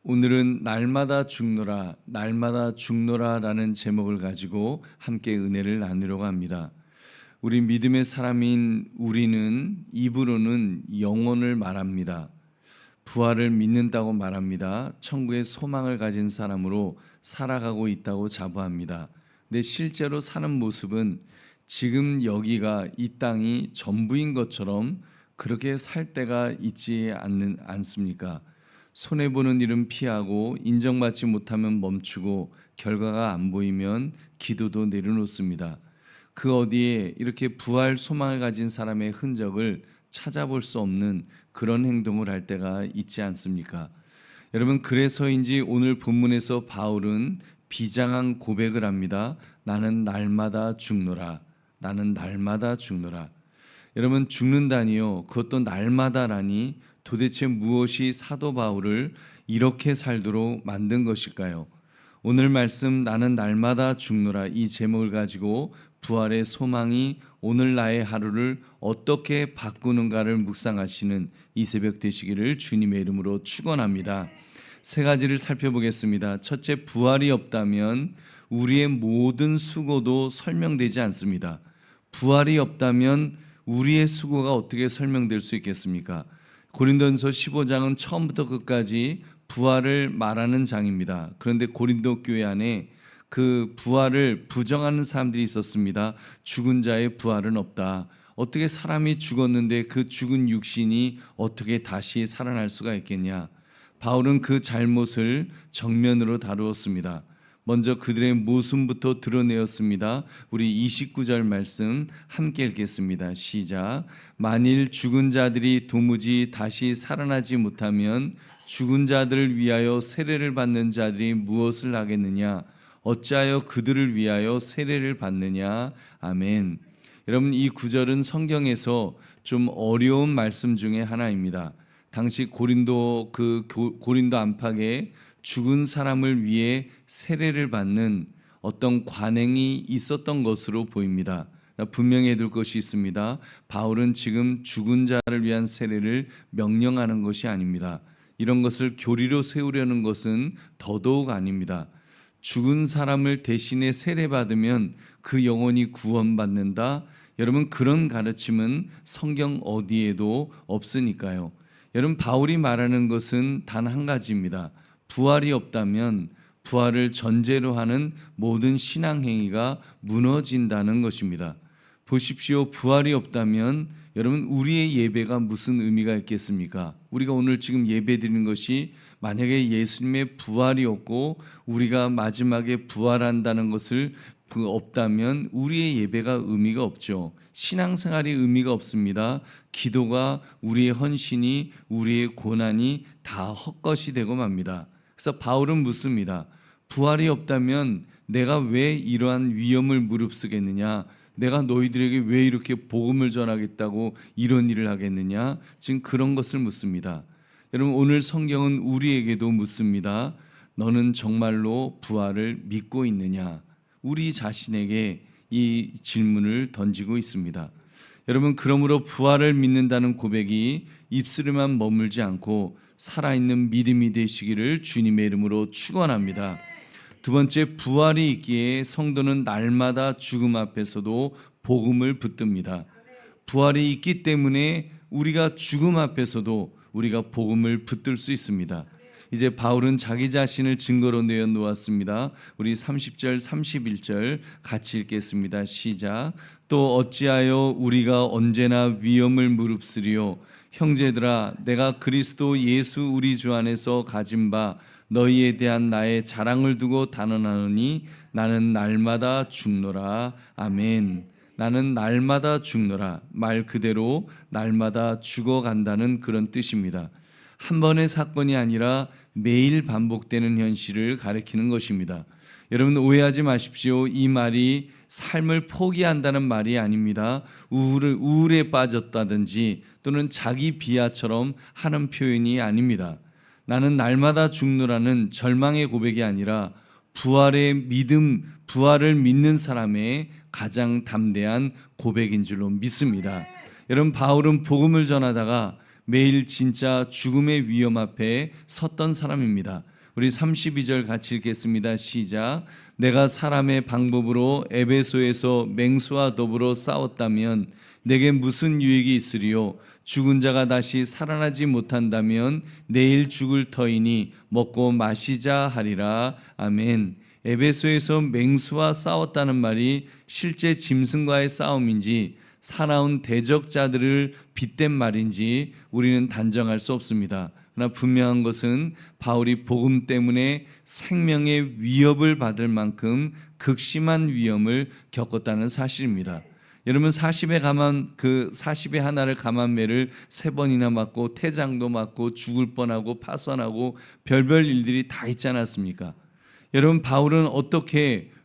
오늘은 날마다 죽노라, 날마다 죽노라라는 제목을 가지고 함께 은혜를 나누려고 합니다. 우리 믿음의 사람인 우리는 입으로는 영혼을 말합니다. 부활을 믿는다고 말합니다. 천국의 소망을 가진 사람으로 살아가고 있다고 자부합니다. 근데 실제로 사는 모습은 지금 여기가 이 땅이 전부인 것처럼 그렇게 살 때가 있지 않습니까? 손해보는 일은 피하고 인정받지 못하면 멈추고 결과가 안 보이면 기도도 내려놓습니다. 그 어디에 이렇게 부활 소망을 가진 사람의 흔적을 찾아볼 수 없는 그런 행동을 할 때가 있지 않습니까? 여러분, 그래서인지 오늘 본문에서 바울은 비장한 고백을 합니다. 나는 날마다 죽노라. 나는 날마다 죽노라. 여러분, 죽는다니요, 그것도 날마다라니 도대체 무엇이 사도 바울을 이렇게 살도록 만든 것일까요? 오늘 말씀 나는 날마다 죽노라 이 제목을 가지고 부활의 소망이 오늘 나의 하루를 어떻게 바꾸는가를 묵상하시는 이 새벽 되시기를 주님의 이름으로 축원합니다. 세 가지를 살펴보겠습니다. 첫째, 부활이 없다면 우리의 모든 수고도 설명되지 않습니다. 부활이 없다면 우리의 수고가 어떻게 설명될 수 있겠습니까? 고린도전서 15장은 처음부터 끝까지 부활을 말하는 장입니다. 그런데 고린도 교회 안에 그 부활을 부정하는 사람들이 있었습니다. 죽은 자의 부활은 없다. 어떻게 사람이 죽었는데 그 죽은 육신이 어떻게 다시 살아날 수가 있겠냐? 바울은 그 잘못을 정면으로 다루었습니다. 먼저 그들의 모순부터 드러내었습니다. 우리 29절 말씀 함께 읽겠습니다. 시작. 만일 죽은 자들이 도무지 다시 살아나지 못하면 죽은 자들을 위하여 세례를 받는 자들이 무엇을 하겠느냐? 어찌하여 그들을 위하여 세례를 받느냐? 아멘. 여러분, 이 구절은 성경에서 좀 어려운 말씀 중에 하나입니다. 당시 고린도 안팎에 죽은 사람을 위해 세례를 받는 어떤 관행이 있었던 것으로 보입니다. 분명히 해둘 것이 있습니다. 바울은 지금 죽은 자를 위한 세례를 명령하는 것이 아닙니다. 이런 것을 교리로 세우려는 것은 더더욱 아닙니다. 죽은 사람을 대신에 세례받으면 그 영혼이 구원받는다. 여러분, 그런 가르침은 성경 어디에도 없으니까요. 여러분, 바울이 말하는 것은 단 한 가지입니다. 부활이 없다면 부활을 전제로 하는 모든 신앙행위가 무너진다는 것입니다. 보십시오. 부활이 없다면 여러분, 우리의 예배가 무슨 의미가 있겠습니까? 우리가 오늘 지금 예배 드리는 것이 만약에 예수님의 부활이 없고 우리가 마지막에 부활한다는 것을 없다면 우리의 예배가 의미가 없죠. 신앙생활이 의미가 없습니다. 기도가, 우리의 헌신이, 우리의 고난이 다 헛것이 되고 맙니다. 그래서 바울은 묻습니다. 부활이 없다면 내가 왜 이러한 위험을 무릅쓰겠느냐? 내가 너희들에게 왜 이렇게 복음을 전하겠다고 이런 일을 하겠느냐? 지금 그런 것을 묻습니다. 여러분, 오늘 성경은 우리에게도 묻습니다. 너는 정말로 부활을 믿고 있느냐? 우리 자신에게 이 질문을 던지고 있습니다. 여러분, 그러므로 부활을 믿는다는 고백이 입술에만 머물지 않고 살아있는 믿음이 되시기를 주님의 이름으로 축원합니다. 두 번째, 부활이 있기에 성도는 날마다 죽음 앞에서도 복음을 붙듭니다. 부활이 있기 때문에 우리가 죽음 앞에서도 우리가 복음을 붙들 수 있습니다. 이제 바울은 자기 자신을 증거로 내어놓았습니다. 우리 30절 31절 같이 읽겠습니다. 시작. 또 어찌하여 우리가 언제나 위험을 무릅쓰리요? 형제들아, 내가 그리스도 예수 우리 주 안에서 가진 바 너희에 대한 나의 자랑을 두고 단언하노니 나는 날마다 죽노라. 아멘. 나는 날마다 죽노라. 말 그대로 날마다 죽어간다는 그런 뜻입니다. 한 번의 사건이 아니라 매일 반복되는 현실을 가리키는 것입니다. 여러분, 오해하지 마십시오. 이 말이 삶을 포기한다는 말이 아닙니다. 우울에 빠졌다든지 또는 자기 비하처럼 하는 표현이 아닙니다. 나는 날마다 죽노라는 절망의 고백이 아니라 부활의 믿음, 부활을 믿는 사람의 가장 담대한 고백인 줄로 믿습니다. 여러분, 바울은 복음을 전하다가 매일 진짜 죽음의 위험 앞에 섰던 사람입니다. 우리 32절 같이 읽겠습니다. 시작. 내가 사람의 방법으로 에베소에서 맹수와 더불어 싸웠다면 내게 무슨 유익이 있으리요? 죽은 자가 다시 살아나지 못한다면 내일 죽을 터이니 먹고 마시자 하리라. 아멘. 에베소에서 맹수와 싸웠다는 말이 실제 짐승과의 싸움인지 사나운 대적자들을 빗댄 말인지 우리는 단정할 수 없습니다. 그러나 분명한 것은 바울이 복음 때문에 생명의 위협을 받을 만큼 극심한 위험을 겪었다는 사실입니다. 여러분 40의 하나를 감한매를 3번이나 맞고 태장도 맞고 죽을 뻔하고 파선하고 별별 일들이 다 있지 않았습니까? 여러분 바울은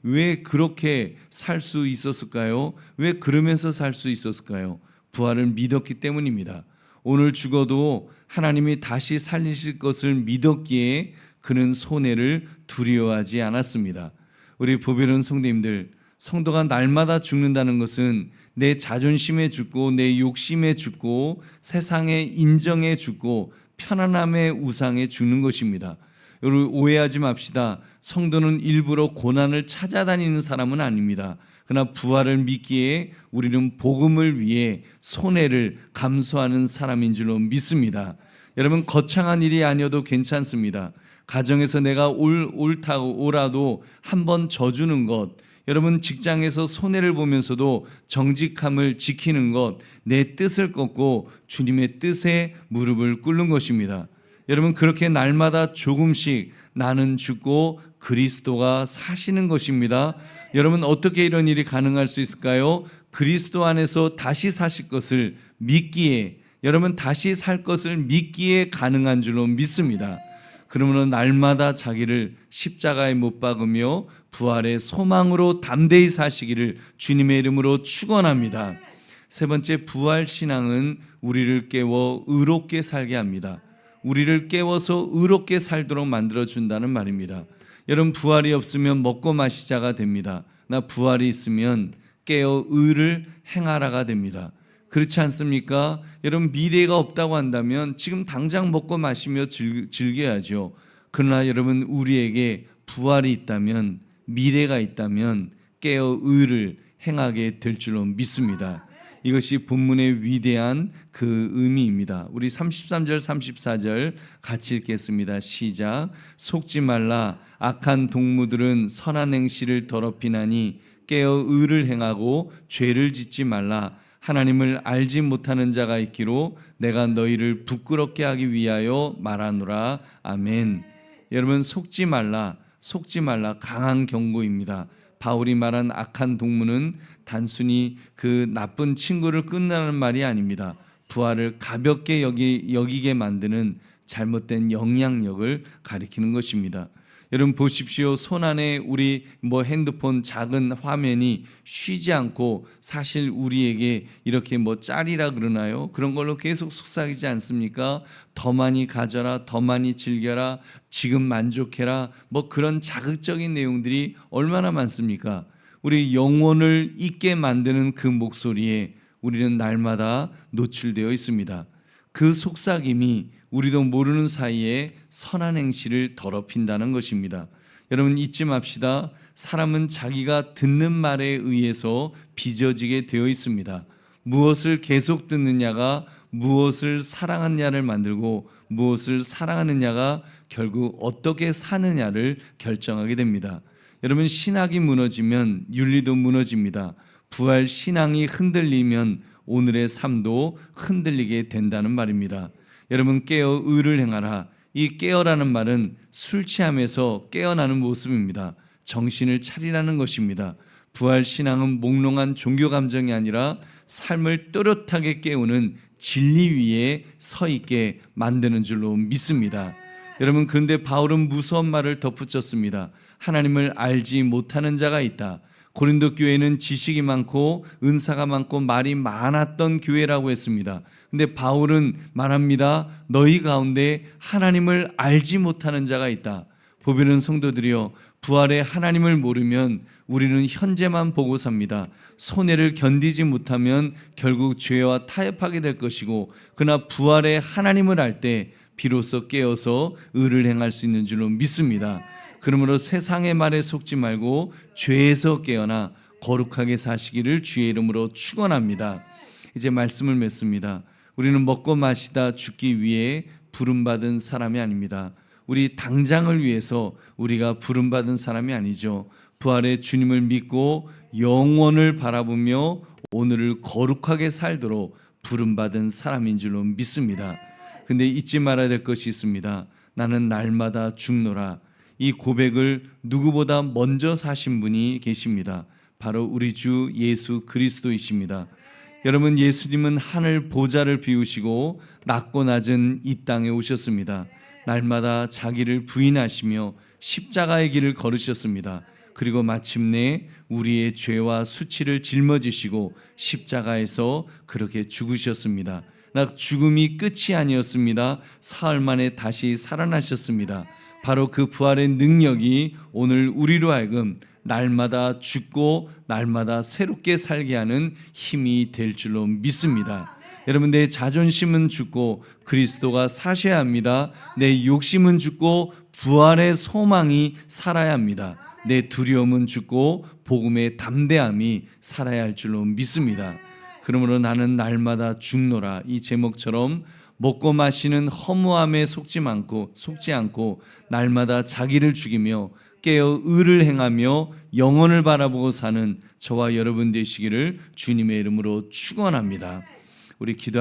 왜 그렇게 살 수 있었을까요? 왜 그러면서 살 수 있었을까요? 부활을 믿었기 때문입니다. 오늘 죽어도 하나님이 다시 살리실 것을 믿었기에 그는 손해를 두려워하지 않았습니다. 우리 보배로운 성도님들, 성도가 날마다 죽는다는 것은 내 자존심에 죽고 내 욕심에 죽고 세상의 인정에 죽고 편안함의 우상에 죽는 것입니다. 여러분 오해하지 맙시다. 성도는 일부러 고난을 찾아다니는 사람은 아닙니다. 그러나 부활을 믿기에 우리는 복음을 위해 손해를 감수하는 사람인 줄로 믿습니다. 여러분 거창한 일이 아니어도 괜찮습니다. 가정에서 내가 옳다고 오라도 한번 져주는 것, 여러분 직장에서 손해를 보면서도 정직함을 지키는 것, 내 뜻을 꺾고 주님의 뜻에 무릎을 꿇는 것입니다. 여러분 그렇게 날마다 조금씩 나는 죽고 그리스도가 사시는 것입니다. 여러분 어떻게 이런 일이 가능할 수 있을까요? 그리스도 안에서 다시 사실 것을 믿기에, 여러분 다시 살 것을 믿기에 가능한 줄로 믿습니다. 그러므로 날마다 자기를 십자가에 못 박으며 부활의 소망으로 담대히 사시기를 주님의 이름으로 축원합니다. 세 번째, 부활 신앙은 우리를 깨워 의롭게 살게 합니다. 우리를 깨워서 의롭게 살도록 만들어준다는 말입니다. 여러분 부활이 없으면 먹고 마시자가 됩니다. 나 부활이 있으면 깨어 의를 행하라가 됩니다. 그렇지 않습니까? 여러분 미래가 없다고 한다면 지금 당장 먹고 마시며 즐겨야죠. 그러나 여러분 우리에게 부활이 있다면, 미래가 있다면 깨어 의를 행하게 될 줄로 믿습니다. 이것이 본문의 위대한 그 의미입니다. 우리 33절 34절 같이 읽겠습니다. 시작. 속지 말라. 악한 동무들은 선한 행실을 더럽히나니 깨어 의를 행하고 죄를 짓지 말라. 하나님을 알지 못하는 자가 있기로 내가 너희를 부끄럽게 하기 위하여 말하노라. 아멘. 여러분 속지 말라, 속지 말라 강한 경고입니다. 바울이 말한 악한 동무는 단순히 그 나쁜 친구를 끝나는 말이 아닙니다. 부활을 가볍게 여기게 만드는 잘못된 영향력을 가리키는 것입니다. 여러분 보십시오. 손 안에 우리 핸드폰 작은 화면이 쉬지 않고 사실 우리에게 이렇게 짤이라 그러나요? 그런 걸로 계속 속삭이지 않습니까? 더 많이 가져라, 더 많이 즐겨라, 지금 만족해라, 그런 자극적인 내용들이 얼마나 많습니까? 우리 영혼을 잊게 만드는 그 목소리에 우리는 날마다 노출되어 있습니다. 그 속삭임이 우리도 모르는 사이에 선한 행실을 더럽힌다는 것입니다. 여러분 잊지 맙시다. 사람은 자기가 듣는 말에 의해서 빚어지게 되어 있습니다. 무엇을 계속 듣느냐가 무엇을 사랑하느냐를 만들고 무엇을 사랑하느냐가 결국 어떻게 사느냐를 결정하게 됩니다. 여러분 신학이 무너지면 윤리도 무너집니다. 부활 신앙이 흔들리면 오늘의 삶도 흔들리게 된다는 말입니다. 여러분 깨어 의를 행하라. 이 깨어라는 말은 술 취함에서 깨어나는 모습입니다. 정신을 차리라는 것입니다. 부활 신앙은 몽롱한 종교 감정이 아니라 삶을 또렷하게 깨우는 진리 위에 서 있게 만드는 줄로 믿습니다. 여러분 그런데 바울은 무서운 말을 덧붙였습니다. 하나님을 알지 못하는 자가 있다. 고린도 교회는 지식이 많고 은사가 많고 말이 많았던 교회라고 했습니다. 근데 바울은 말합니다. 너희 가운데 하나님을 알지 못하는 자가 있다. 보배로운 성도들이여, 부활의 하나님을 모르면 우리는 현재만 보고 삽니다. 손해를 견디지 못하면 결국 죄와 타협하게 될 것이고, 그러나 부활의 하나님을 알 때 비로소 깨어서 의를 행할 수 있는 줄로 믿습니다. 그러므로 세상의 말에 속지 말고 죄에서 깨어나 거룩하게 사시기를 주의 이름으로 축원합니다. 이제 말씀을 맺습니다. 우리는 먹고 마시다 죽기 위해 부름받은 사람이 아닙니다. 우리 당장을 위해서 우리가 부름받은 사람이 아니죠. 부활의 주님을 믿고 영원을 바라보며 오늘을 거룩하게 살도록 부름받은 사람인 줄로 믿습니다. 근데 잊지 말아야 될 것이 있습니다. 나는 날마다 죽노라. 이 고백을 누구보다 먼저 사신 분이 계십니다. 바로 우리 주 예수 그리스도이십니다. 여러분, 예수님은 하늘 보좌를 비우시고 낮고 낮은 이 땅에 오셨습니다. 날마다 자기를 부인하시며 십자가의 길을 걸으셨습니다. 그리고 마침내 우리의 죄와 수치를 짊어지시고 십자가에서 그렇게 죽으셨습니다. 죽음이 끝이 아니었습니다. 사흘 만에 다시 살아나셨습니다. 바로 그 부활의 능력이 오늘 우리로 하여금 날마다 죽고 날마다 새롭게 살게 하는 힘이 될 줄로 믿습니다. 여러분, 내 자존심은 죽고 그리스도가 사셔야 합니다. 내 욕심은 죽고 부활의 소망이 살아야 합니다. 내 두려움은 죽고 복음의 담대함이 살아야 할 줄로 믿습니다. 그러므로 나는 날마다 죽노라, 이 제목처럼 먹고 마시는 허무함에 속지 않고 날마다 자기를 죽이며 깨어 의를 행하며 영혼을 바라보고 사는 저와 여러분 되시기를 주님의 이름으로 축원합니다. 우리 기도